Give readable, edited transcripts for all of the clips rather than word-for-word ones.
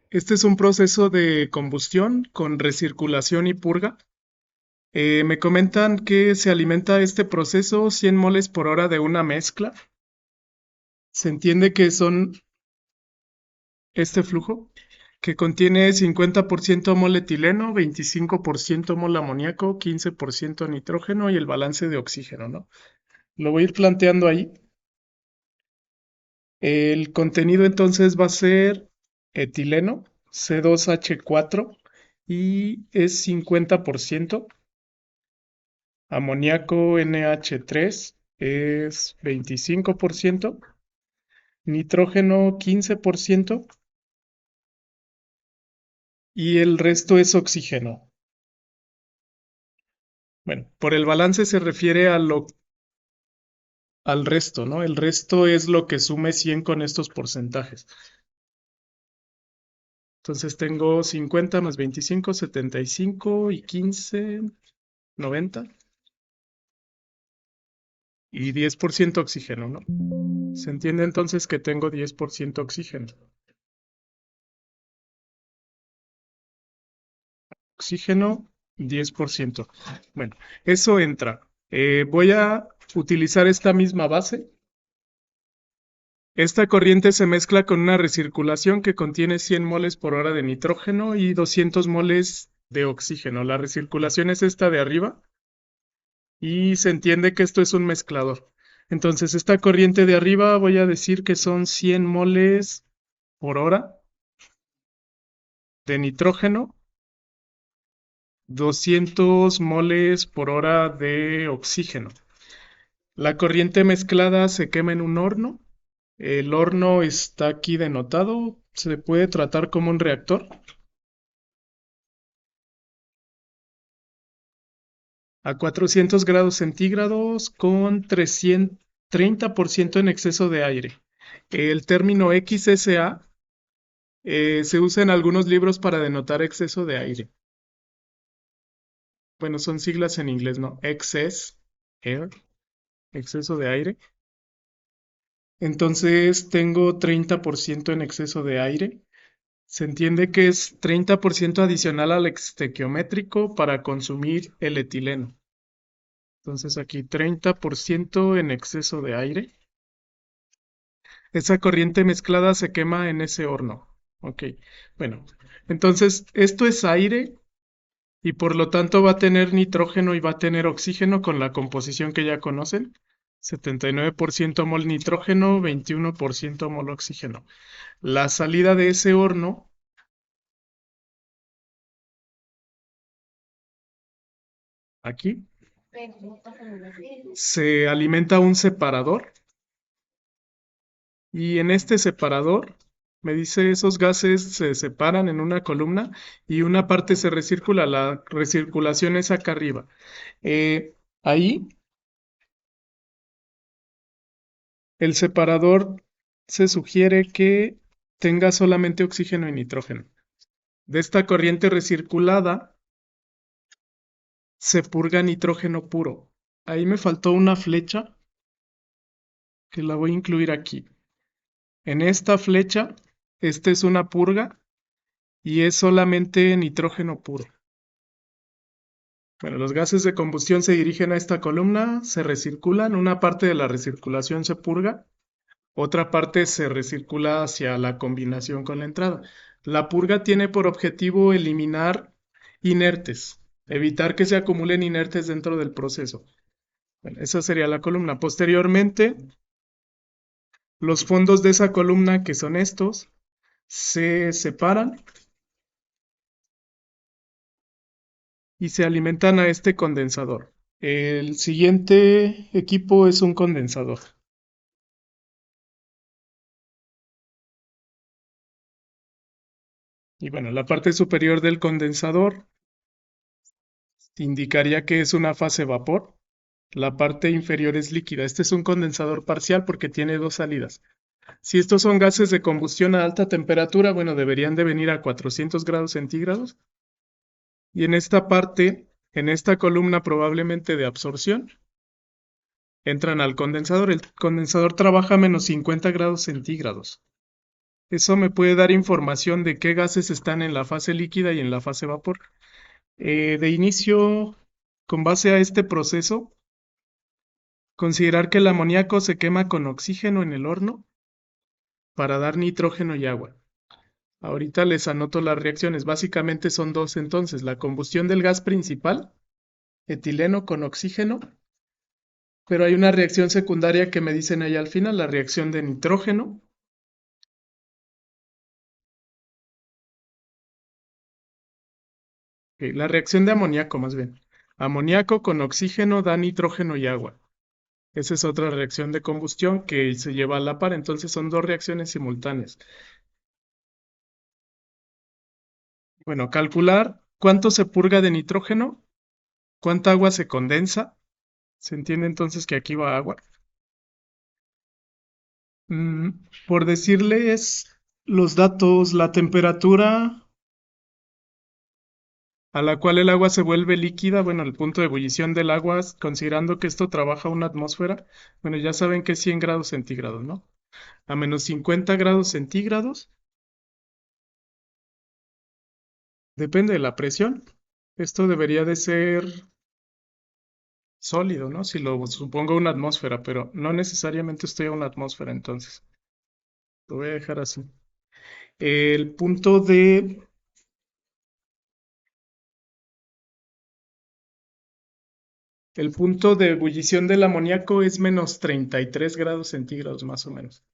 Este es un proceso de combustión con recirculación y purga. Me comentan que se alimenta este proceso 100 moles por hora de una mezcla. Se entiende que son este flujo que contiene 50% mol etileno, 25% mol amoníaco, 15% nitrógeno y el balance de oxígeno, ¿no? Lo voy a ir planteando ahí. El contenido entonces va a ser etileno, C2H4, y es 50%. Amoníaco NH3 es 25%. Nitrógeno 15%. Y el resto es oxígeno. Bueno, por el balance se refiere al resto, ¿no? El resto es lo que sume 100 con estos porcentajes. Entonces tengo 50 más 25, 75 y 15, 90. Y 10% oxígeno, ¿no? Se entiende entonces que tengo 10% oxígeno. Oxígeno, 10%. Bueno, eso entra. Voy a utilizar esta misma base. Esta corriente se mezcla con una recirculación que contiene 100 moles por hora de nitrógeno y 200 moles de oxígeno. La recirculación es esta de arriba y se entiende que esto es un mezclador. Entonces, esta corriente de arriba voy a decir que son 100 moles por hora de nitrógeno, 200 moles por hora de oxígeno. La corriente mezclada se quema en un horno. El horno está aquí denotado. Se puede tratar como un reactor. A 400 grados centígrados con 30% en exceso de aire. El término XSA se usa en algunos libros para denotar exceso de aire. Bueno, son siglas en inglés, ¿no? Excess air, exceso de aire. Entonces tengo 30% en exceso de aire. Se entiende que es 30% adicional al estequiométrico para consumir el etileno. Entonces aquí 30% en exceso de aire. Esa corriente mezclada se quema en ese horno. Ok, bueno, entonces esto es aire y por lo tanto va a tener nitrógeno y va a tener oxígeno con la composición que ya conocen. 79% mol nitrógeno, 21% mol oxígeno. La salida de ese horno, aquí, se alimenta un separador y en este separador, me dice, esos gases se separan en una columna y una parte se recircula, la recirculación es acá arriba. Ahí el separador se sugiere que tenga solamente oxígeno y nitrógeno. De esta corriente recirculada se purga nitrógeno puro. Ahí me faltó una flecha que la voy a incluir aquí. En esta flecha, esta es una purga y es solamente nitrógeno puro. Bueno, los gases de combustión se dirigen a esta columna, se recirculan, una parte de la recirculación se purga, otra parte se recircula hacia la combinación con la entrada. La purga tiene por objetivo eliminar inertes, evitar que se acumulen inertes dentro del proceso. Bueno, esa sería la columna. Posteriormente, los fondos de esa columna, que son estos, se separan y se alimentan a este condensador. El siguiente equipo es un condensador. Y bueno, la parte superior del condensador indicaría que es una fase vapor. La parte inferior es líquida. Este es un condensador parcial porque tiene dos salidas. Si estos son gases de combustión a alta temperatura, bueno, deberían de venir a 400 grados centígrados. Y en esta parte, en esta columna probablemente de absorción, entran al condensador. El condensador trabaja a menos 50 grados centígrados. Eso me puede dar información de qué gases están en la fase líquida y en la fase vapor. De inicio, con base a este proceso, considerar que el amoníaco se quema con oxígeno en el horno para dar nitrógeno y agua. Ahorita les anoto las reacciones. Básicamente son dos entonces. La combustión del gas principal, etileno con oxígeno, pero hay una reacción secundaria que me dicen ahí al final, la reacción de nitrógeno. La reacción de amoníaco más bien. Amoníaco con oxígeno da nitrógeno y agua. Esa es otra reacción de combustión que se lleva a la par, entonces son dos reacciones simultáneas. Bueno, calcular cuánto se purga de nitrógeno, cuánta agua se condensa. Se entiende entonces que aquí va agua. Mm, por decirles los datos, la temperatura a la cual el agua se vuelve líquida, bueno, el punto de ebullición del agua, considerando que esto trabaja una atmósfera, bueno, ya saben que es 100 grados centígrados, ¿no? A menos 50 grados centígrados, depende de la presión. Esto debería de ser sólido, ¿no? Si lo supongo una atmósfera, pero no necesariamente estoy a una atmósfera, entonces lo voy a dejar así. El punto de El punto de ebullición del amoníaco es menos 33 grados centígrados más o menos.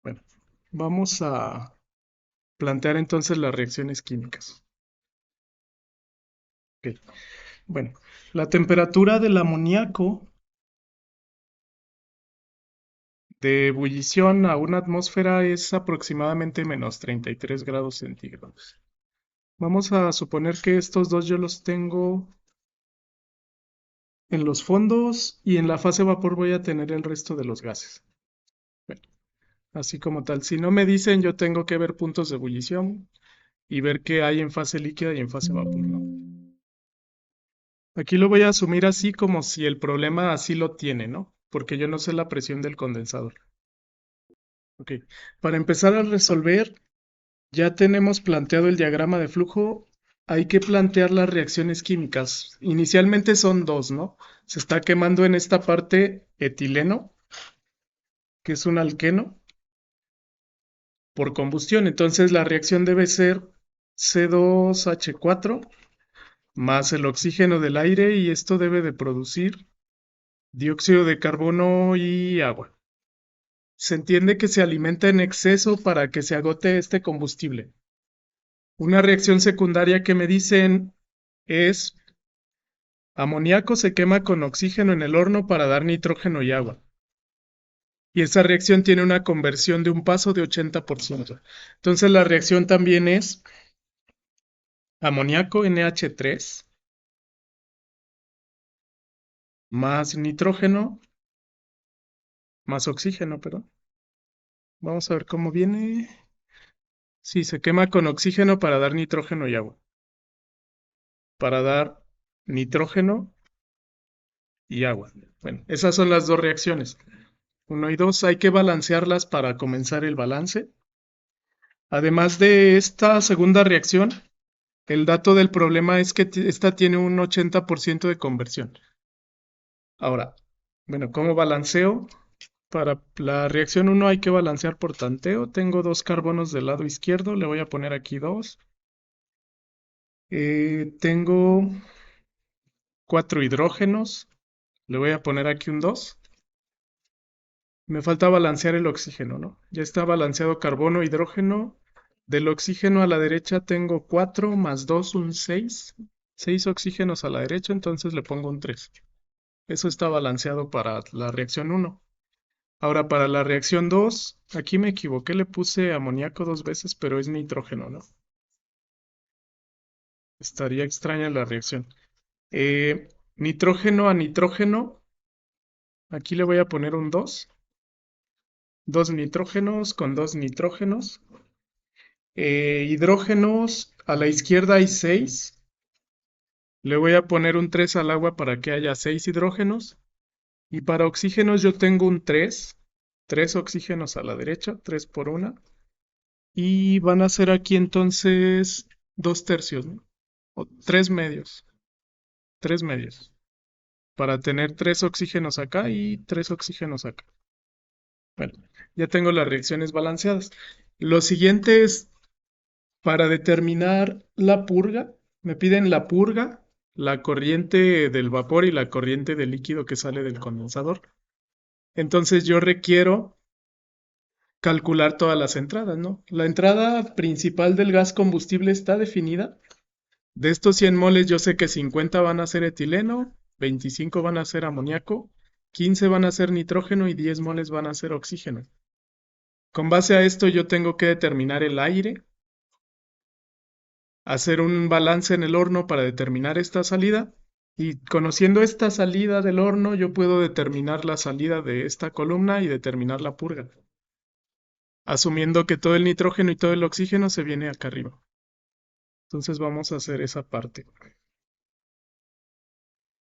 Bueno, vamos a plantear entonces las reacciones químicas. Ok. Bueno, la temperatura del amoníaco de ebullición a una atmósfera es aproximadamente menos 33 grados centígrados. Vamos a suponer que estos dos yo los tengo en los fondos y en la fase vapor voy a tener el resto de los gases. Bueno, así como tal. Si no me dicen, yo tengo que ver puntos de ebullición y ver qué hay en fase líquida y en fase vapor, ¿no? Aquí lo voy a asumir así como si el problema así lo tiene, ¿no? Porque yo no sé la presión del condensador. Ok, para empezar a resolver, ya tenemos planteado el diagrama de flujo. Hay que plantear las reacciones químicas. Inicialmente son dos, ¿no? Se está quemando en esta parte etileno, que es un alqueno, por combustión. Entonces la reacción debe ser C2H4 más el oxígeno del aire y esto debe de producir dióxido de carbono y agua. Se entiende que se alimenta en exceso para que se agote este combustible. Una reacción secundaria que me dicen es amoníaco se quema con oxígeno en el horno para dar nitrógeno y agua. Y esa reacción tiene una conversión de un paso de 80%. Entonces la reacción también es amoníaco NH3 más nitrógeno más oxígeno, perdón. Vamos a ver cómo viene. Sí, se quema con oxígeno para dar nitrógeno y agua. Para dar nitrógeno y agua. Bueno, esas son las dos reacciones. Uno y dos, hay que balancearlas para comenzar el balance. Además de esta segunda reacción, el dato del problema es que esta tiene un 80% de conversión. Ahora, bueno, ¿cómo balanceo? Para la reacción 1 hay que balancear por tanteo. Tengo dos carbonos del lado izquierdo, le voy a poner aquí 2. Tengo 4 hidrógenos, le voy a poner aquí un 2. Me falta balancear el oxígeno, ¿no? Ya está balanceado carbono, hidrógeno. Del oxígeno a la derecha tengo 4 más 2, un 6. 6 oxígenos a la derecha, entonces le pongo un 3. Eso está balanceado para la reacción 1. Ahora para la reacción 2, aquí me equivoqué, le puse amoníaco dos veces, pero es nitrógeno, ¿no? Estaría extraña la reacción. Nitrógeno a nitrógeno, aquí le voy a poner un 2. Dos nitrógenos con dos nitrógenos. Hidrógenos, a la izquierda hay 6. Le voy a poner un 3 al agua para que haya 6 hidrógenos. Y para oxígenos yo tengo un 3. 3 oxígenos a la derecha, 3 por una. Y van a ser aquí entonces 2 tercios, ¿no? O 3 medios. 3 medios. Para tener 3 oxígenos acá y 3 oxígenos acá. Bueno, ya tengo las reacciones balanceadas. Lo siguiente es, para determinar la purga, me piden la purga, la corriente del vapor y la corriente del líquido que sale del condensador. Entonces yo requiero calcular todas las entradas, ¿no? La entrada principal del gas combustible está definida. De estos 100 moles yo sé que 50 van a ser etileno, 25 van a ser amoníaco, 15 van a ser nitrógeno y 10 moles van a ser oxígeno. Con base a esto yo tengo que determinar el aire, hacer un balance en el horno para determinar esta salida y conociendo esta salida del horno yo puedo determinar la salida de esta columna y determinar la purga, asumiendo que todo el nitrógeno y todo el oxígeno se viene acá arriba. Entonces vamos a hacer esa parte.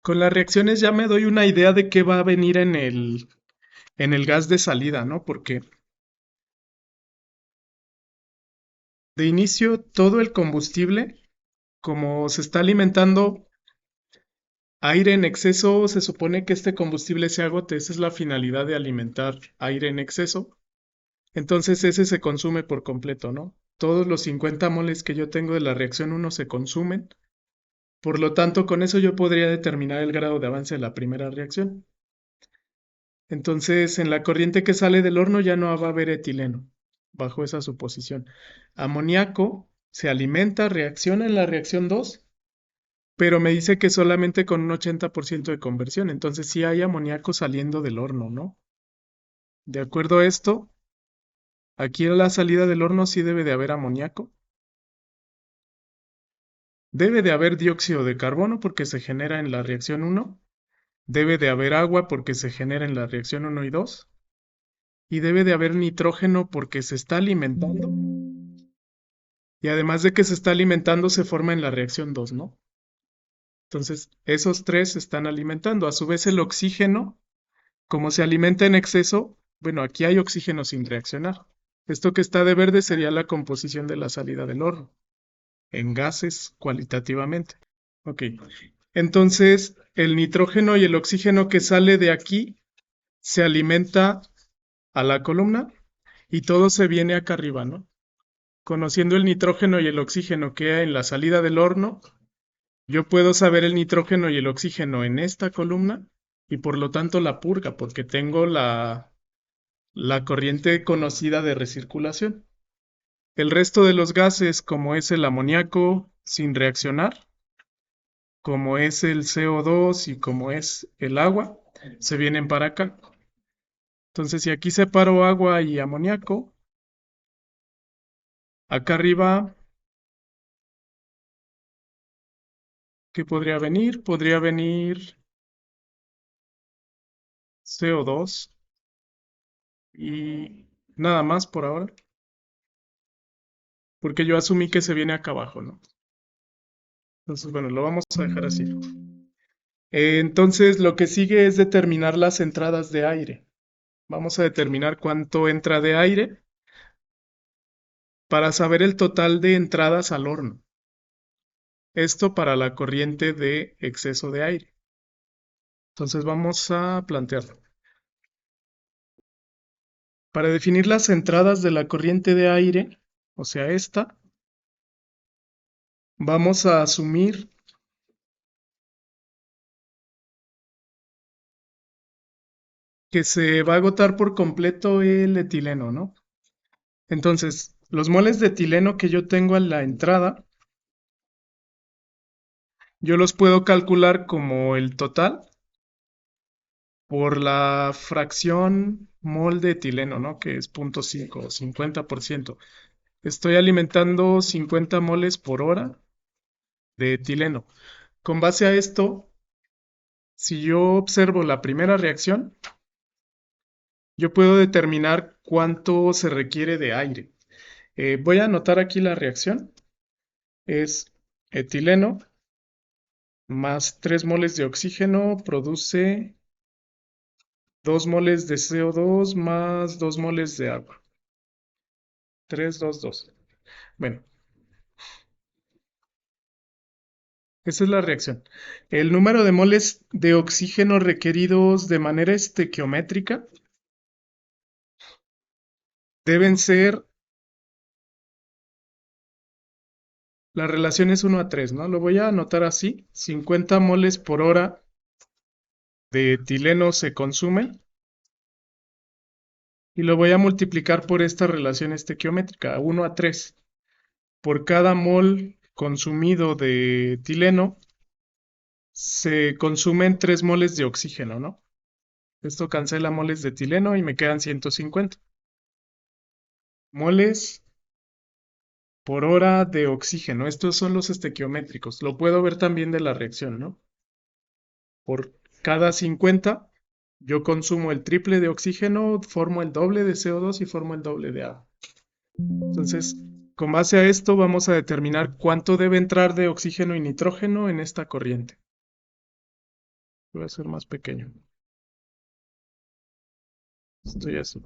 Con las reacciones ya me doy una idea de qué va a venir en el gas de salida, ¿no? Porque de inicio todo el combustible, como se está alimentando aire en exceso, se supone que este combustible se agote. Esa es la finalidad de alimentar aire en exceso. Entonces ese se consume por completo, ¿no? Todos los 50 moles que yo tengo de la reacción 1 se consumen. Por lo tanto, con eso yo podría determinar el grado de avance de la primera reacción. Entonces, en la corriente que sale del horno ya no va a haber etileno, bajo esa suposición. Amoníaco se alimenta, reacciona en la reacción 2, pero me dice que solamente con un 80% de conversión. Entonces sí hay amoníaco saliendo del horno, ¿no? De acuerdo a esto, aquí a la salida del horno sí debe de haber amoníaco. Debe de haber dióxido de carbono porque se genera en la reacción 1. Debe de haber agua porque se genera en la reacción 1 y 2. Y debe de haber nitrógeno porque se está alimentando. Y además de que se está alimentando, se forma en la reacción 2, ¿no? Entonces, esos tres se están alimentando. A su vez, el oxígeno, como se alimenta en exceso, bueno, aquí hay oxígeno sin reaccionar. Esto que está de verde sería la composición de la salida del horno, en gases cualitativamente. Ok. Entonces, el nitrógeno y el oxígeno que sale de aquí se alimenta a la columna y todo se viene acá arriba, ¿no? Conociendo el nitrógeno y el oxígeno que hay en la salida del horno, yo puedo saber el nitrógeno y el oxígeno en esta columna y por lo tanto la purga, porque tengo la corriente conocida de recirculación. El resto de los gases, como es el amoníaco sin reaccionar, como es el CO2 y como es el agua, se vienen para acá. Entonces, si aquí separo agua y amoníaco, acá arriba, ¿qué podría venir? Podría venir CO2 y nada más por ahora, porque yo asumí que se viene acá abajo, ¿no? Entonces, bueno, lo vamos a dejar así. Entonces, lo que sigue es determinar las entradas de aire. Vamos a determinar cuánto entra de aire para saber el total de entradas al horno. Esto para la corriente de exceso de aire. Entonces, vamos a plantearlo. Para definir las entradas de la corriente de aire, o sea, esta, vamos a asumir que se va a agotar por completo el etileno, ¿no? Entonces, los moles de etileno que yo tengo a la entrada, yo los puedo calcular como el total por la fracción mol de etileno, ¿no? Que es 0.5 o 50%. Estoy alimentando 50 moles por hora de etileno. Con base a esto, si yo observo la primera reacción, yo puedo determinar cuánto se requiere de aire. Voy a anotar aquí la reacción. Es etileno más 3 moles de oxígeno produce 2 moles de CO2 más 2 moles de agua. 3, 2, 2. Bueno, esa es la reacción. El número de moles de oxígeno requeridos de manera estequiométrica deben ser, la relación es 1 a 3, ¿no? Lo voy a anotar así. 50 moles por hora de etileno se consumen y lo voy a multiplicar por esta relación estequiométrica, 1 a 3. Por cada mol consumido de etileno se consumen 3 moles de oxígeno, ¿no? Esto cancela moles de etileno y me quedan 150 moles por hora de oxígeno. Estos son los estequiométricos. Lo puedo ver también de la reacción, ¿no? Por cada 50 yo consumo el triple de oxígeno, formo el doble de CO2 y formo el doble de agua. Entonces, con base a esto vamos a determinar cuánto debe entrar de oxígeno y nitrógeno en esta corriente. Voy a hacer más pequeño. Esto ya es.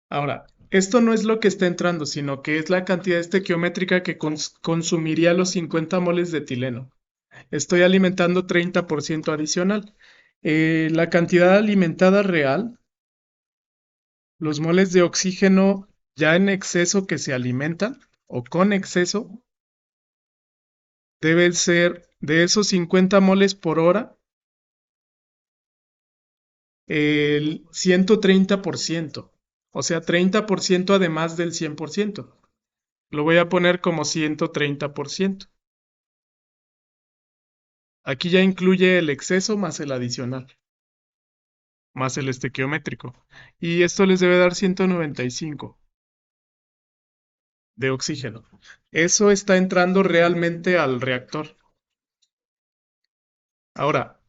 Ahora, esto no es lo que está entrando, sino que es la cantidad estequiométrica que consumiría los 50 moles de etileno. Estoy alimentando 30% adicional. La cantidad alimentada real, los moles de oxígeno ya en exceso que se alimentan o con exceso, deben ser de esos 50 moles por hora, el 130%, o sea, 30% además del 100%. Lo voy a poner como 130%. Aquí ya incluye el exceso más el adicional, más el estequiométrico. Y esto les debe dar 195 de oxígeno. Eso está entrando realmente al reactor. Ahora,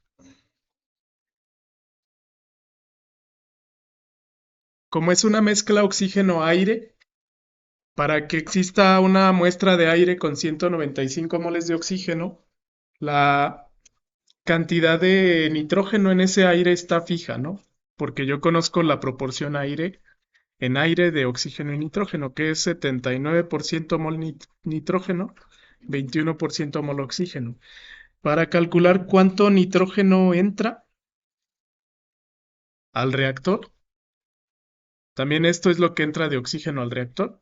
como es una mezcla oxígeno-aire, para que exista una muestra de aire con 195 moles de oxígeno, la cantidad de nitrógeno en ese aire está fija, ¿no? Porque yo conozco la proporción aire en aire de oxígeno y nitrógeno, que es 79% mol nitrógeno, 21% mol oxígeno. Para calcular cuánto nitrógeno entra al reactor, también esto es lo que entra de oxígeno al reactor,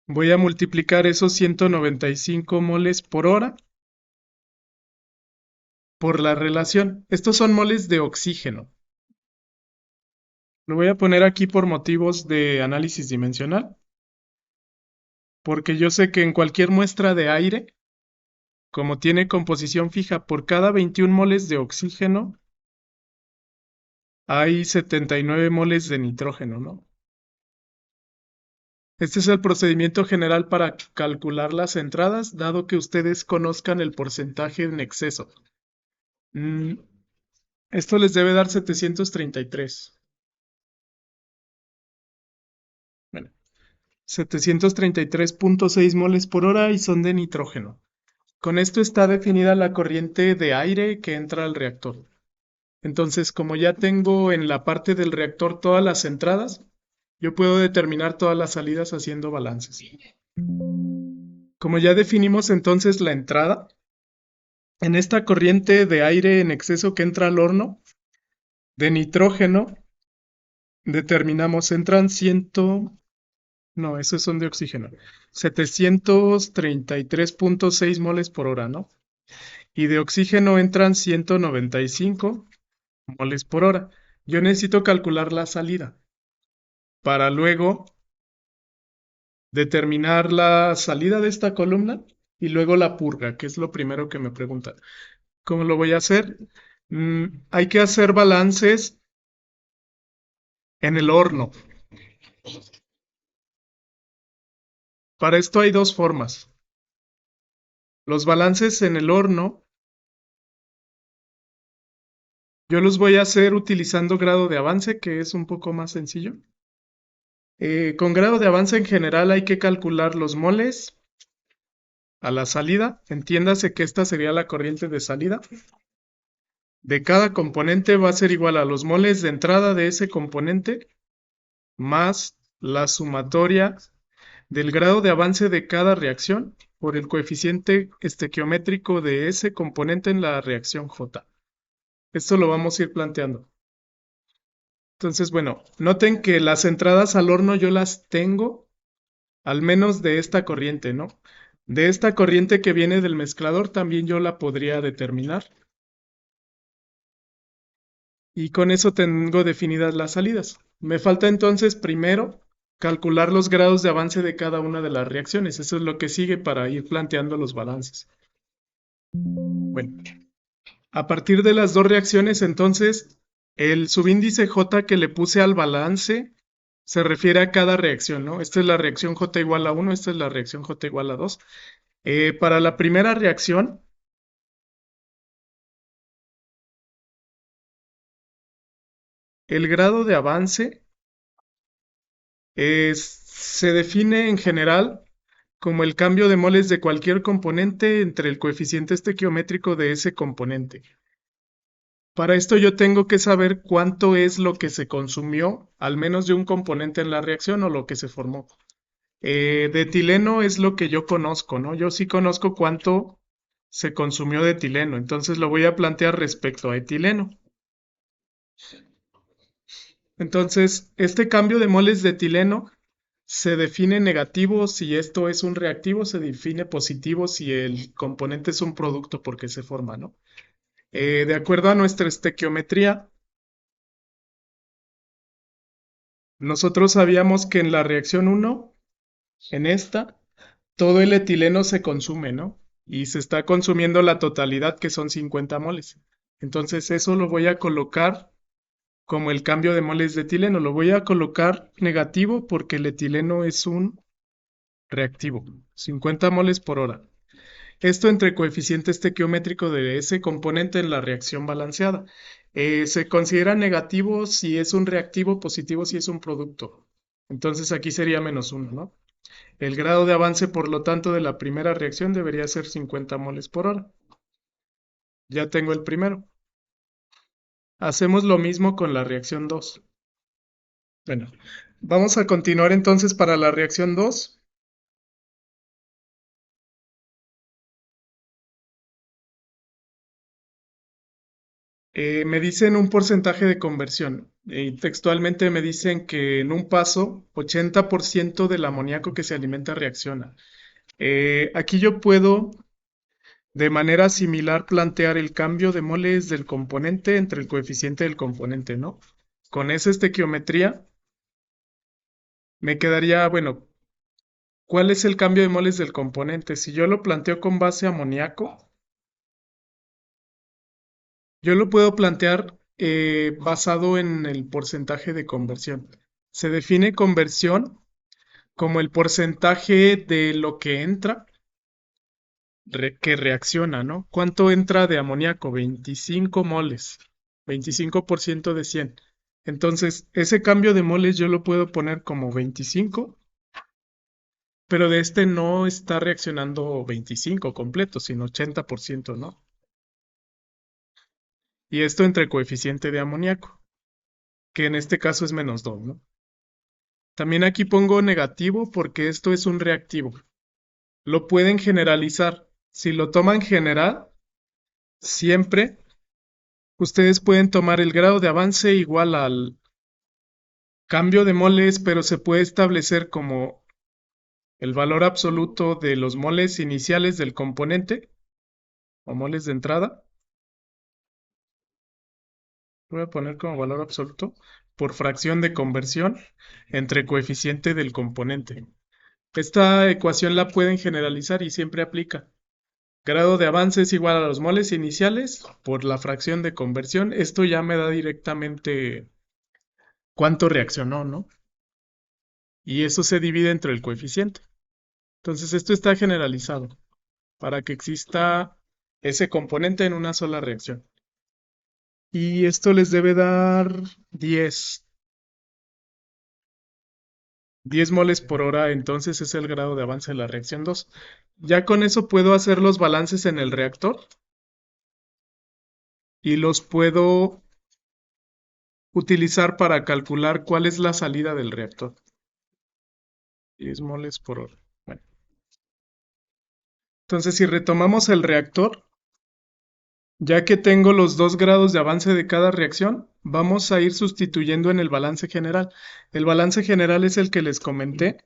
voy a multiplicar esos 195 moles por hora por la relación. Estos son moles de oxígeno. Lo voy a poner aquí por motivos de análisis dimensional, porque yo sé que en cualquier muestra de aire, como tiene composición fija, por cada 21 moles de oxígeno hay 79 moles de nitrógeno, ¿no? Este es el procedimiento general para calcular las entradas, dado que ustedes conozcan el porcentaje en exceso. Mm, Esto les debe dar 733. Bueno, 733.6 moles por hora y son de nitrógeno. Con esto está definida la corriente de aire que entra al reactor. Entonces, como ya tengo en la parte del reactor todas las entradas, yo puedo determinar todas las salidas haciendo balances. Como ya definimos entonces la entrada, en esta corriente de aire en exceso que entra al horno, de nitrógeno, determinamos, entran no, esos son de oxígeno, 733.6 moles por hora, ¿no? Y de oxígeno entran 195 moles por hora. Yo necesito calcular la salida para luego determinar la salida de esta columna y luego la purga, que es lo primero que me preguntan. ¿Cómo lo voy a hacer? Hay que hacer balances en el horno. Para esto hay dos formas. Los balances en el horno, yo los voy a hacer utilizando grado de avance, que es un poco más sencillo. Con grado de avance en general hay que calcular los moles a la salida, entiéndase que esta sería la corriente de salida, de cada componente va a ser igual a los moles de entrada de ese componente más la sumatoria del grado de avance de cada reacción por el coeficiente estequiométrico de ese componente en la reacción J. Esto lo vamos a ir planteando. Entonces, bueno, noten que las entradas al horno yo las tengo al menos de esta corriente, ¿no? De esta corriente que viene del mezclador también yo la podría determinar. Y con eso tengo definidas las salidas. Me falta entonces primero calcular los grados de avance de cada una de las reacciones. Eso es lo que sigue para ir planteando los balances. Bueno, a partir de las dos reacciones, entonces, el subíndice J que le puse al balance se refiere a cada reacción, ¿no? Esta es la reacción J igual a 1, esta es la reacción J igual a 2. Para la primera reacción, el grado de avance se define en general como el cambio de moles de cualquier componente entre el coeficiente estequiométrico de ese componente. Para esto yo tengo que saber cuánto es lo que se consumió, al menos de un componente en la reacción o lo que se formó. De etileno es lo que yo conozco, ¿no? Yo sí conozco cuánto se consumió de etileno, entonces lo voy a plantear respecto a etileno. Entonces, este cambio de moles de etileno se define negativo si esto es un reactivo, se define positivo si el componente es un producto porque se forma, ¿no? De acuerdo a nuestra estequiometría, nosotros sabíamos que en la reacción 1, en esta, todo el etileno se consume, ¿no? Y se está consumiendo la totalidad, que son 50 moles. Entonces eso lo voy a colocar como el cambio de moles de etileno. Lo voy a colocar negativo porque el etileno es un reactivo. 50 moles por hora. Esto entre coeficiente estequiométrico de ese componente en la reacción balanceada. Se considera negativo si es un reactivo, positivo si es un producto. Entonces aquí sería -1, ¿no? El grado de avance, por lo tanto, de la primera reacción debería ser 50 moles por hora. Ya tengo el primero. Hacemos lo mismo con la reacción 2. Bueno, vamos a continuar entonces para la reacción 2. Me dicen un porcentaje de conversión. Y textualmente me dicen que en un paso, 80% del amoníaco que se alimenta reacciona. Aquí yo puedo, de manera similar, plantear el cambio de moles del componente entre el coeficiente del componente, ¿no? Con esa estequiometría me quedaría, bueno, ¿cuál es el cambio de moles del componente? Si yo lo planteo con base amoníaco, yo lo puedo plantear basado en el porcentaje de conversión. Se define conversión como el porcentaje de lo que entra que reacciona, ¿no? ¿Cuánto entra de amoníaco? 25 moles, 25% de 100. Entonces, ese cambio de moles yo lo puedo poner como 25, pero de este no está reaccionando 25 completo, sino 80%, ¿no? Y esto entre coeficiente de amoníaco, que en este caso es -2, ¿no? También aquí pongo negativo porque esto es un reactivo. Lo pueden generalizar. Si lo toman general, siempre ustedes pueden tomar el grado de avance igual al cambio de moles, pero se puede establecer como el valor absoluto de los moles iniciales del componente o moles de entrada. Voy a poner como valor absoluto por fracción de conversión entre coeficiente del componente. Esta ecuación la pueden generalizar y siempre aplica. Grado de avance es igual a los moles iniciales por la fracción de conversión. Esto ya me da directamente cuánto reaccionó, ¿no? Y eso se divide entre el coeficiente. Entonces esto está generalizado para que exista ese componente en una sola reacción. Y esto les debe dar 10. 10 moles por hora, entonces es el grado de avance de la reacción 2. Ya con eso puedo hacer los balances en el reactor y los puedo utilizar para calcular cuál es la salida del reactor. 10 moles por hora. Bueno, entonces si retomamos el reactor, ya que tengo los 2 grados de avance de cada reacción, vamos a ir sustituyendo en el balance general. El balance general es el que les comenté.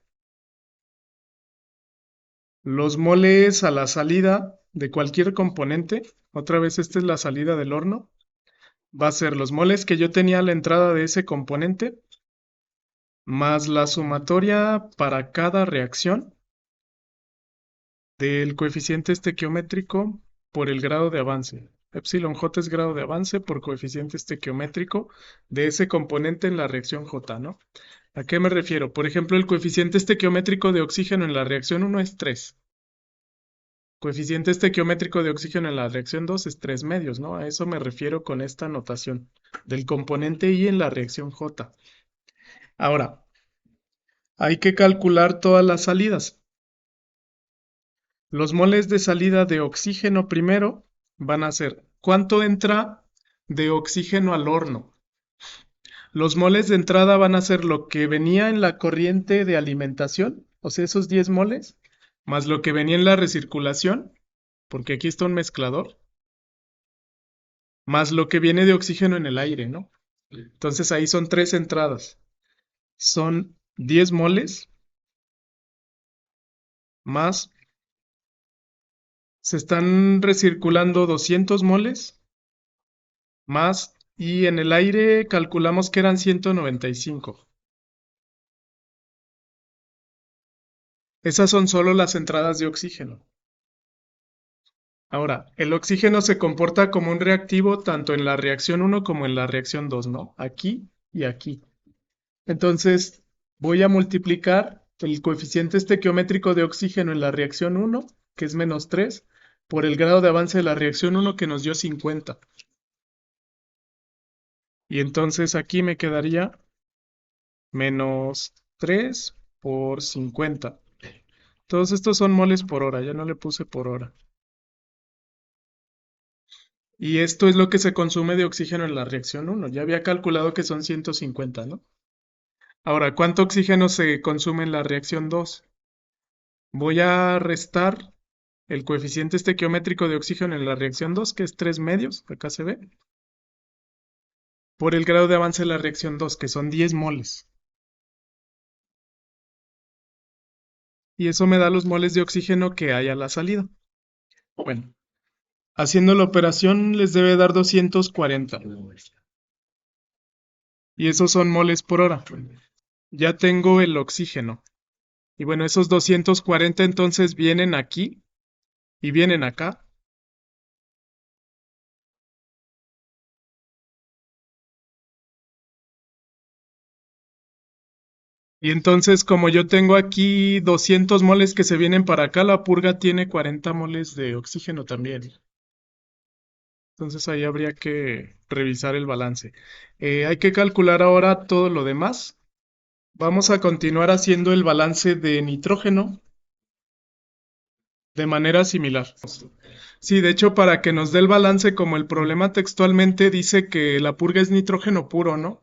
Los moles a la salida de cualquier componente, otra vez esta es la salida del horno, va a ser los moles que yo tenía a la entrada de ese componente, más la sumatoria para cada reacción del coeficiente estequiométrico por el grado de avance. Epsilon J es grado de avance por coeficiente estequiométrico de ese componente en la reacción J, ¿no? ¿A qué me refiero? Por ejemplo, el coeficiente estequiométrico de oxígeno en la reacción 1 es 3. Coeficiente estequiométrico de oxígeno en la reacción 2 es 3 medios, ¿no? A eso me refiero con esta notación del componente I en la reacción J. Ahora, hay que calcular todas las salidas. Los moles de salida de oxígeno primero van a ser ¿cuánto entra de oxígeno al horno? Los moles de entrada van a ser lo que venía en la corriente de alimentación, o sea, esos 10 moles, más lo que venía en la recirculación, porque aquí está un mezclador, más lo que viene de oxígeno en el aire, ¿no? Entonces ahí son 3 entradas. Son 10 moles más, se están recirculando 200 moles más, y en el aire calculamos que eran 195. Esas son solo las entradas de oxígeno. Ahora, el oxígeno se comporta como un reactivo tanto en la reacción 1 como en la reacción 2, ¿no? Aquí y aquí. Entonces, voy a multiplicar el coeficiente estequiométrico de oxígeno en la reacción 1, que es menos 3, por el grado de avance de la reacción 1, que nos dio 50. Y entonces aquí me quedaría menos 3 por 50. Todos estos son moles por hora, ya no le puse por hora. Y esto es lo que se consume de oxígeno en la reacción 1. Ya había calculado que son 150, ¿no? Ahora, ¿cuánto oxígeno se consume en la reacción 2? Voy a restar el coeficiente estequiométrico de oxígeno en la reacción 2, que es 3 medios, acá se ve, por el grado de avance de la reacción 2, que son 10 moles. Y eso me da los moles de oxígeno que hay a la salida. Bueno, haciendo la operación les debe dar 240. Y esos son moles por hora. Ya tengo el oxígeno. Y bueno, esos 240 entonces vienen aquí y vienen acá. Y entonces, como yo tengo aquí 200 moles que se vienen para acá, la purga tiene 40 moles de oxígeno también. Entonces ahí habría que revisar el balance. Hay que calcular ahora todo lo demás. Vamos a continuar haciendo el balance de nitrógeno de manera similar. Sí, de hecho, para que nos dé el balance, como el problema textualmente dice que la purga es nitrógeno puro, ¿no?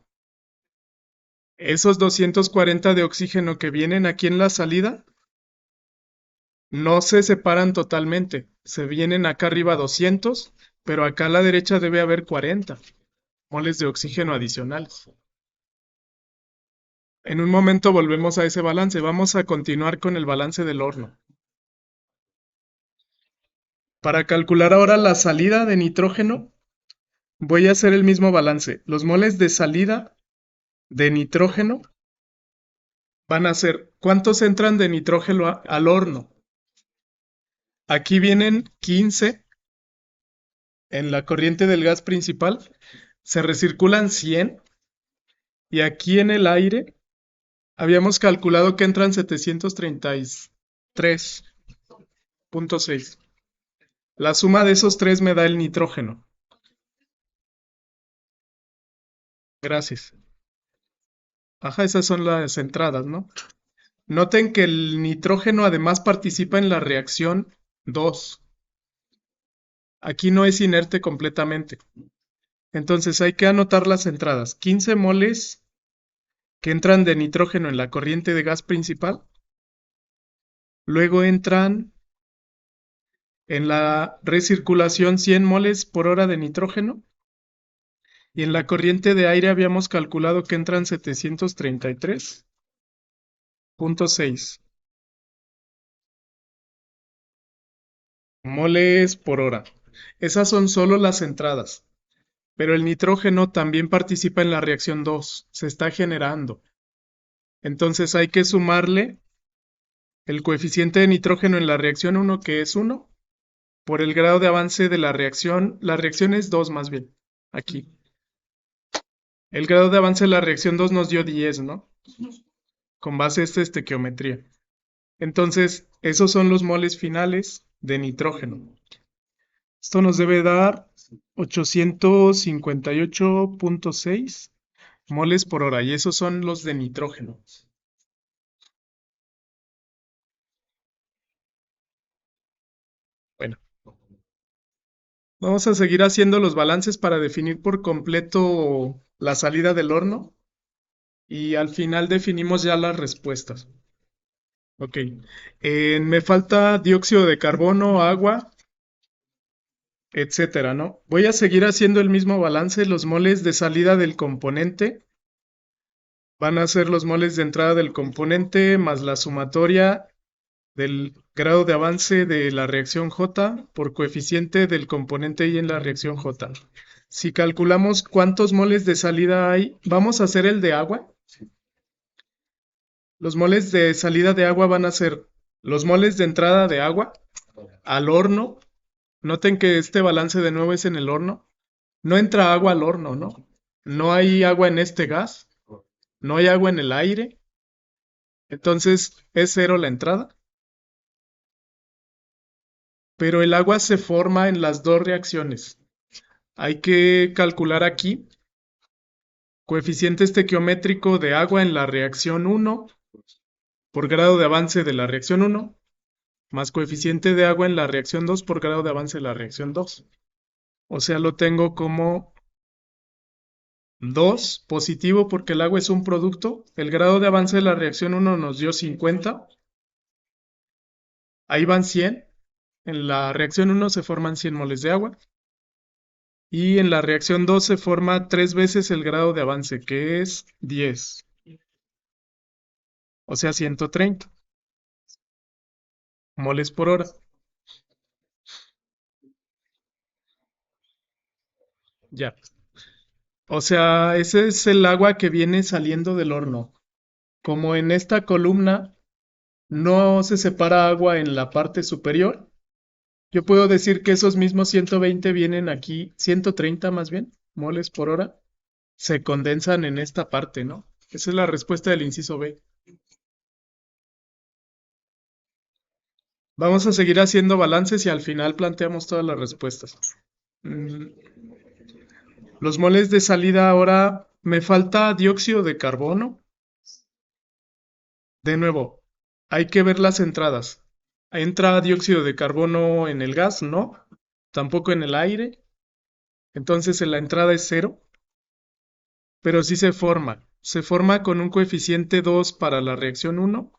Esos 240 de oxígeno que vienen aquí en la salida no se separan totalmente. Se vienen acá arriba 200, pero acá a la derecha debe haber 40 moles de oxígeno adicionales. En un momento volvemos a ese balance. Vamos a continuar con el balance del horno. Para calcular ahora la salida de nitrógeno, voy a hacer el mismo balance. Los moles de salida de nitrógeno van a ser ¿cuántos entran de nitrógeno al horno? Aquí vienen 15 en la corriente del gas principal, se recirculan 100 y aquí en el aire habíamos calculado que entran 733.6. La suma de esos tres me da el nitrógeno. Gracias. Ajá, esas son las entradas, ¿no? Noten que el nitrógeno además participa en la reacción 2. Aquí no es inerte completamente. Entonces hay que anotar las entradas. 15 moles que entran de nitrógeno en la corriente de gas principal. Luego entran en la recirculación 100 moles por hora de nitrógeno. Y en la corriente de aire habíamos calculado que entran 733,6 moles por hora. Esas son solo las entradas. Pero el nitrógeno también participa en la reacción 2. Se está generando. Entonces hay que sumarle el coeficiente de nitrógeno en la reacción 1, que es 1, por el grado de avance de la reacción. La reacción es 2 más bien. Aquí. El grado de avance de la reacción 2 nos dio 10, ¿no? Con base a esta estequiometría. Entonces, esos son los moles finales de nitrógeno. Esto nos debe dar 858,6 moles por hora, y esos son los de nitrógeno. Bueno, vamos a seguir haciendo los balances para definir por completo la salida del horno y al final definimos ya las respuestas. Ok, me falta dióxido de carbono, agua, etcétera, ¿no? Voy a seguir haciendo el mismo balance. Los moles de salida del componente van a ser los moles de entrada del componente más la sumatoria del grado de avance de la reacción J por coeficiente del componente Y en la reacción J. Si calculamos cuántos moles de salida hay, vamos a hacer el de agua. Los moles de salida de agua van a ser los moles de entrada de agua al horno. Noten que este balance de nuevo es en el horno. No entra agua al horno, ¿no? No hay agua en este gas. No hay agua en el aire. Entonces es cero la entrada. Pero el agua se forma en las dos reacciones. Hay que calcular aquí coeficiente estequiométrico de agua en la reacción 1 por grado de avance de la reacción 1 más coeficiente de agua en la reacción 2 por grado de avance de la reacción 2. O sea, lo tengo como 2 positivo porque el agua es un producto. El grado de avance de la reacción 1 nos dio 50. Ahí van 100. En la reacción 1 se forman 100 moles de agua. Y en la reacción 2 se forma 3 veces el grado de avance, que es 10. O sea, 130 moles por hora. Ya. O sea, ese es el agua que viene saliendo del horno. Como en esta columna no se separa agua en la parte superior, yo puedo decir que esos mismos 120 vienen aquí, 130 más bien, moles por hora, se condensan en esta parte, ¿no? Esa es la respuesta del inciso B. Vamos a seguir haciendo balances y al final planteamos todas las respuestas. Mm, Los moles de salida ahora, me falta dióxido de carbono. De nuevo, hay que ver las entradas. ¿Entra dióxido de carbono en el gas? No. Tampoco en el aire. Entonces la entrada es cero. Pero sí se forma. Se forma con un coeficiente 2 para la reacción 1.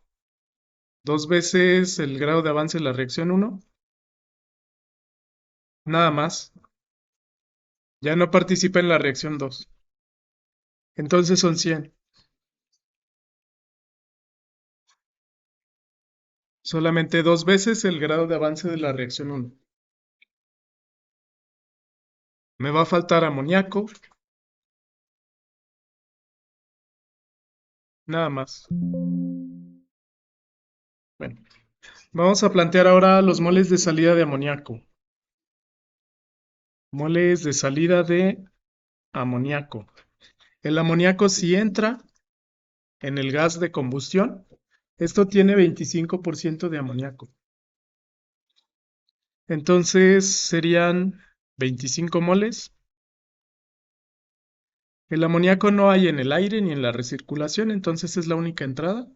2 veces el grado de avance de la reacción 1. Nada más. Ya no participa en la reacción 2. Entonces son 100. Solamente 2 veces el grado de avance de la reacción 1. Me va a faltar amoníaco. Nada más. Bueno, vamos a plantear ahora los moles de salida de amoníaco. Moles de salida de amoníaco. El amoníaco si entra en el gas de combustión, esto tiene 25% de amoníaco. Entonces serían 25 moles. El amoníaco no hay en el aire ni en la recirculación, entonces es la única entrada.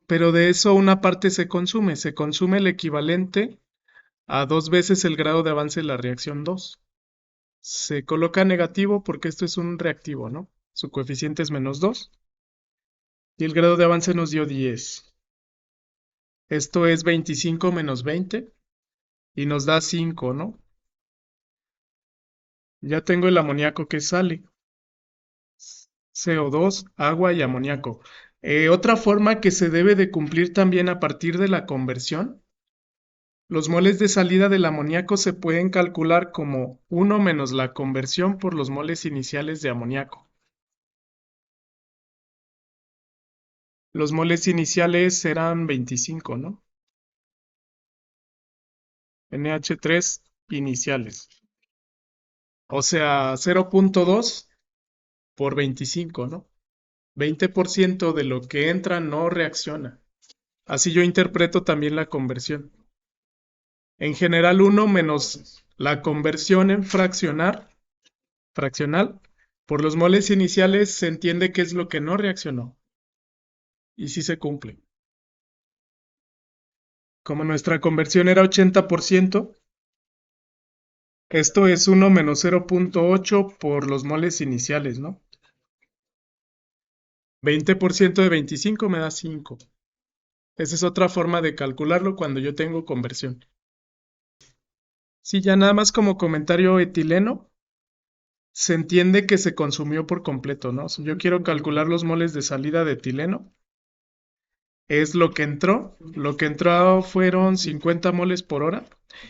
pero de eso una parte se consume el equivalente a 2 veces el grado de avance de la reacción 2. Se coloca negativo porque esto es un reactivo, ¿no? Su coeficiente es -2 y el grado de avance nos dio 10. Esto es 25 menos 20 y nos da 5, ¿no? Ya tengo el amoníaco que sale. CO2, agua y amoníaco. Otra forma que se debe de cumplir también a partir de la conversión, los moles de salida del amoníaco se pueden calcular como 1 menos la conversión por los moles iniciales de amoníaco. Los moles iniciales eran 25, ¿no? NH3 iniciales. O sea, 0.2 por 25, ¿no? 20% de lo que entra no reacciona. Así yo interpreto también la conversión. En general, 1 menos la conversión en fraccional, por los moles iniciales se entiende que es lo que no reaccionó. Y sí se cumple. Como nuestra conversión era 80%, esto es 1 menos 0.8 por los moles iniciales, ¿no? 20% de 25 me da 5. Esa es otra forma de calcularlo cuando yo tengo conversión. Sí, ya nada más como comentario etileno, se entiende que se consumió por completo, ¿no? Si yo quiero calcular los moles de salida de etileno, es lo que entró. Lo que entró fueron 50 moles por hora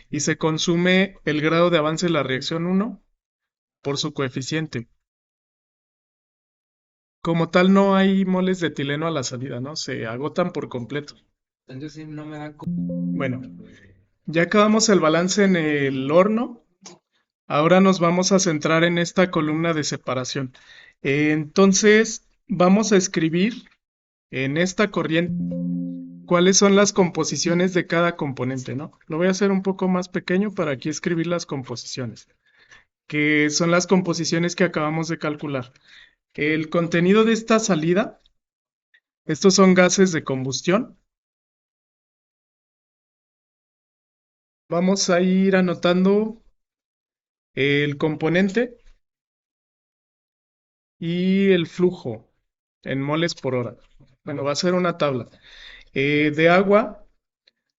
y se consume el grado de avance de la reacción 1 por su coeficiente. Como tal, no hay moles de etileno a la salida, ¿no? Se agotan por completo. Entonces no me da... Bueno, ya acabamos el balance en el horno. Ahora nos vamos a centrar en esta columna de separación. Entonces, vamos a escribir en esta corriente cuáles son las composiciones de cada componente, ¿no? Lo voy a hacer un poco más pequeño para aquí escribir las composiciones, que son las composiciones que acabamos de calcular. El contenido de esta salida, estos son gases de combustión. Vamos a ir anotando el componente y el flujo en moles por hora. Bueno, va a ser una tabla. De agua,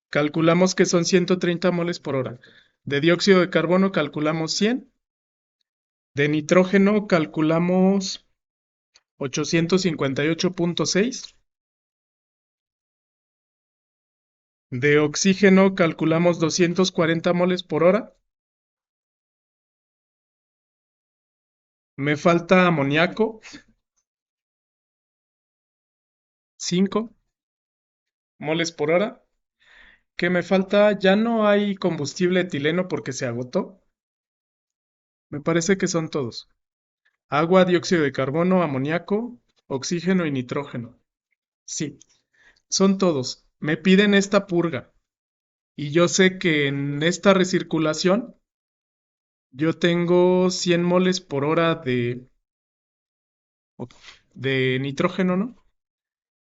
calculamos que son 130 moles por hora. De dióxido de carbono calculamos 100. De nitrógeno calculamos 858.6. De oxígeno calculamos 240 moles por hora. Me falta amoníaco, 5 moles por hora. ¿Qué me falta? Ya no hay combustible etileno porque se agotó. Me parece que son todos. Agua, dióxido de carbono, amoníaco, oxígeno y nitrógeno. Sí, son todos. Me piden esta purga. Y yo sé que en esta recirculación yo tengo 100 moles por hora de nitrógeno, ¿no?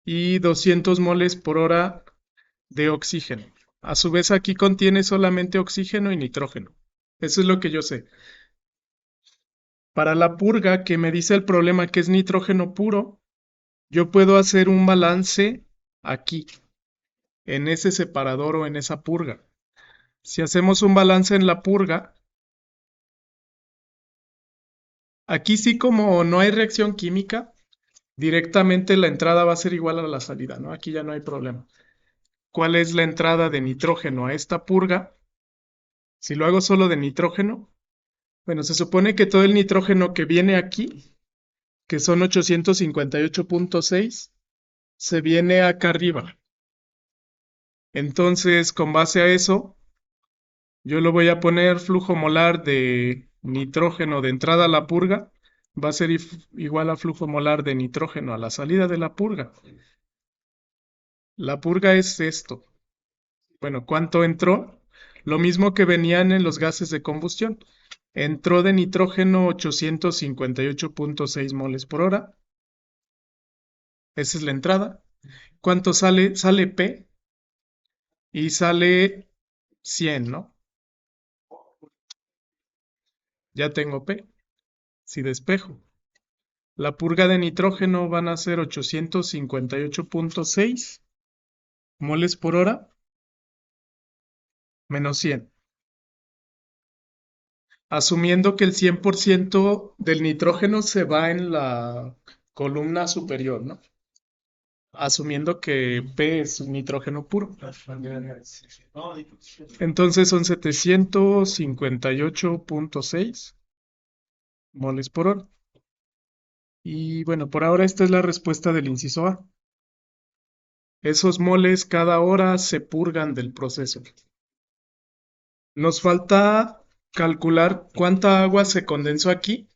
Y 200 moles por hora de oxígeno. A su vez aquí contiene solamente oxígeno y nitrógeno. Eso es lo que yo sé. Para la purga que me dice el problema que es nitrógeno puro, yo puedo hacer un balance aquí, en ese separador o en esa purga. Si hacemos un balance en la purga, aquí sí como no hay reacción química, directamente la entrada va a ser igual a la salida, ¿no? Aquí ya no hay problema. ¿Cuál es la entrada de nitrógeno a esta purga? Si lo hago solo de nitrógeno, bueno, se supone que todo el nitrógeno que viene aquí, que son 858.6, se viene acá arriba. Entonces, con base a eso, yo lo voy a poner flujo molar de nitrógeno de entrada a la purga, va a ser igual a flujo molar de nitrógeno a la salida de la purga. La purga es esto. Bueno, ¿cuánto entró? Lo mismo que venían en los gases de combustión. Entró de nitrógeno 858.6 moles por hora. Esa es la entrada. ¿Cuánto sale? Sale P y sale 100, ¿no? Ya tengo P. Si despejo. La purga de nitrógeno van a ser 858.6 moles por hora menos 100. Asumiendo que el 100% del nitrógeno se va en la columna superior, ¿no? Asumiendo que P es un nitrógeno puro. Entonces son 758.6 moles por hora. Y bueno, por ahora esta es la respuesta del inciso A. Esos moles cada hora se purgan del proceso. Nos falta calcular cuánta agua se condensó aquí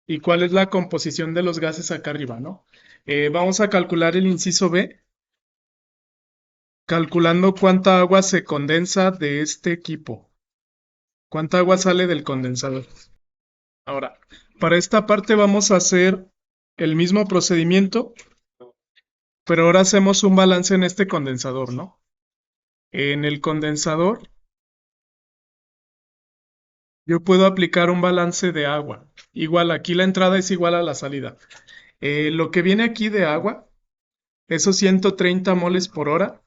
y cuál es la composición de los gases acá arriba, ¿no? Vamos a calcular el inciso B, calculando cuánta agua se condensa de este equipo. ¿Cuánta agua sale del condensador? Ahora, para esta parte vamos a hacer el mismo procedimiento, pero ahora hacemos un balance en este condensador, ¿no? En el condensador yo puedo aplicar un balance de agua. Igual, aquí la entrada es igual a la salida. Lo que viene aquí de agua, esos 130 moles por hora,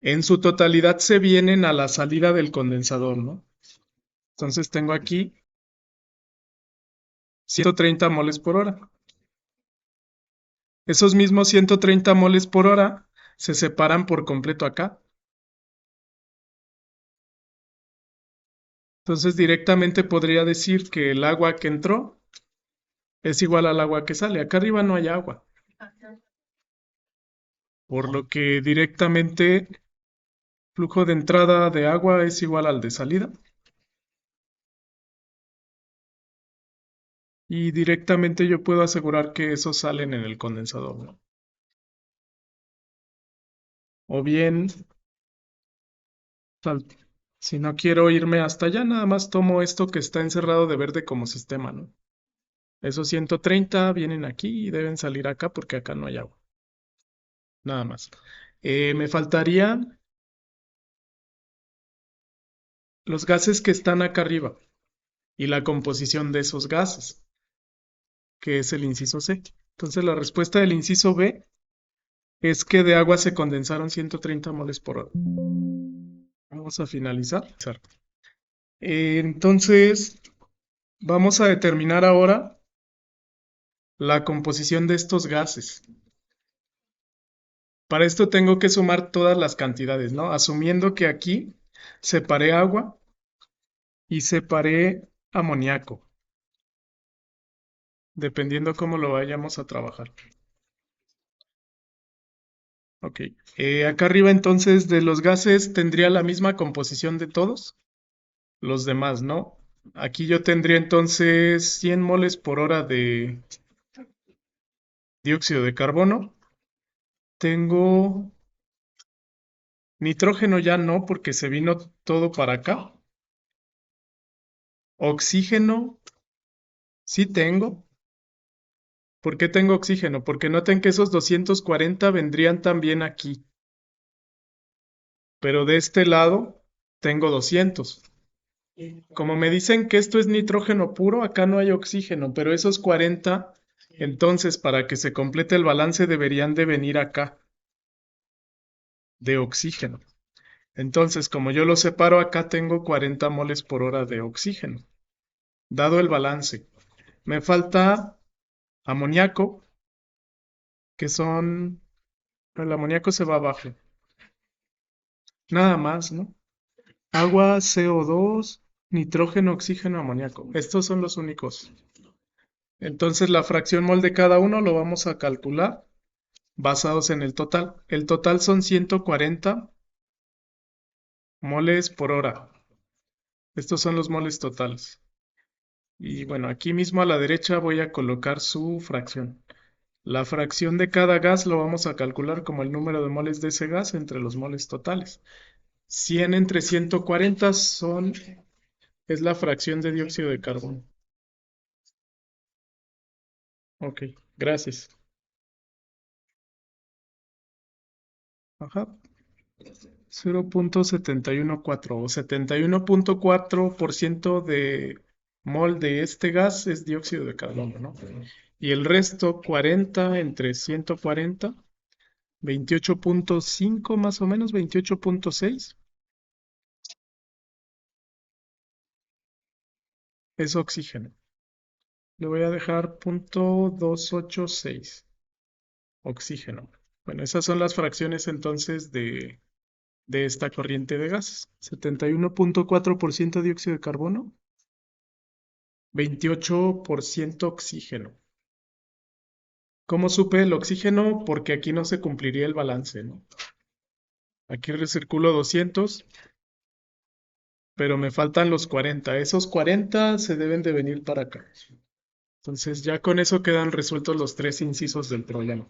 en su totalidad se vienen a la salida del condensador, ¿no? Entonces tengo aquí 130 moles por hora. Esos mismos 130 moles por hora se separan por completo acá. Entonces directamente podría decir que el agua que entró es igual al agua que sale. Acá arriba no hay agua. Por lo que directamente flujo de entrada de agua es igual al de salida. Y directamente yo puedo asegurar que esos salen en el condensador, ¿no? O bien, si no quiero irme hasta allá, nada más tomo esto que está encerrado de verde como sistema, ¿no? Esos 130 vienen aquí y deben salir acá porque acá no hay agua. Nada más. Me faltarían los gases que están acá arriba y la composición de esos gases, que es el inciso C. Entonces la respuesta del inciso B es que de agua se condensaron 130 moles por hora. Vamos a finalizar. Entonces, vamos a determinar ahora la composición de estos gases. Para esto tengo que sumar todas las cantidades, ¿no? Asumiendo que aquí separé agua y separé amoníaco, dependiendo cómo lo vayamos a trabajar. Ok. Acá arriba entonces de los gases tendría la misma composición de todos los demás, ¿no? Aquí yo tendría entonces 100 moles por hora de dióxido de carbono. Tengo nitrógeno ya no, porque se vino todo para acá. Oxígeno sí tengo. ¿Por qué tengo oxígeno? Porque noten que esos 240 vendrían también aquí. Pero de este lado tengo 200. Como me dicen que esto es nitrógeno puro, acá no hay oxígeno, pero esos 40, entonces para que se complete el balance deberían de venir acá, de oxígeno. Entonces, como yo lo separo, acá tengo 40 moles por hora de oxígeno, dado el balance. Me falta amoníaco, que son... El amoníaco se va abajo. Nada más, ¿no? Agua, CO2, nitrógeno, oxígeno, amoníaco. Estos son los únicos. Entonces la fracción mol de cada uno lo vamos a calcular basados en el total. El total son 140 moles por hora. Estos son los moles totales. Y bueno, aquí mismo a la derecha voy a colocar su fracción. La fracción de cada gas lo vamos a calcular como el número de moles de ese gas entre los moles totales. 100 entre 140 es la fracción de dióxido de carbono. Ok, gracias. Ajá, 0.714 o 71.4% de mol de este gas es dióxido de carbono, ¿no? Y el resto, 40 entre 140, 28.5 más o menos, 28.6 es oxígeno. Le voy a dejar .286, oxígeno. Bueno, esas son las fracciones entonces de esta corriente de gases. 71.4% dióxido de carbono, 28% oxígeno. ¿Cómo supe el oxígeno? Porque aquí no se cumpliría el balance, ¿no? Aquí recirculo 200, pero me faltan los 40. Esos 40 se deben de venir para acá. Entonces ya con eso quedan resueltos los tres incisos del problema.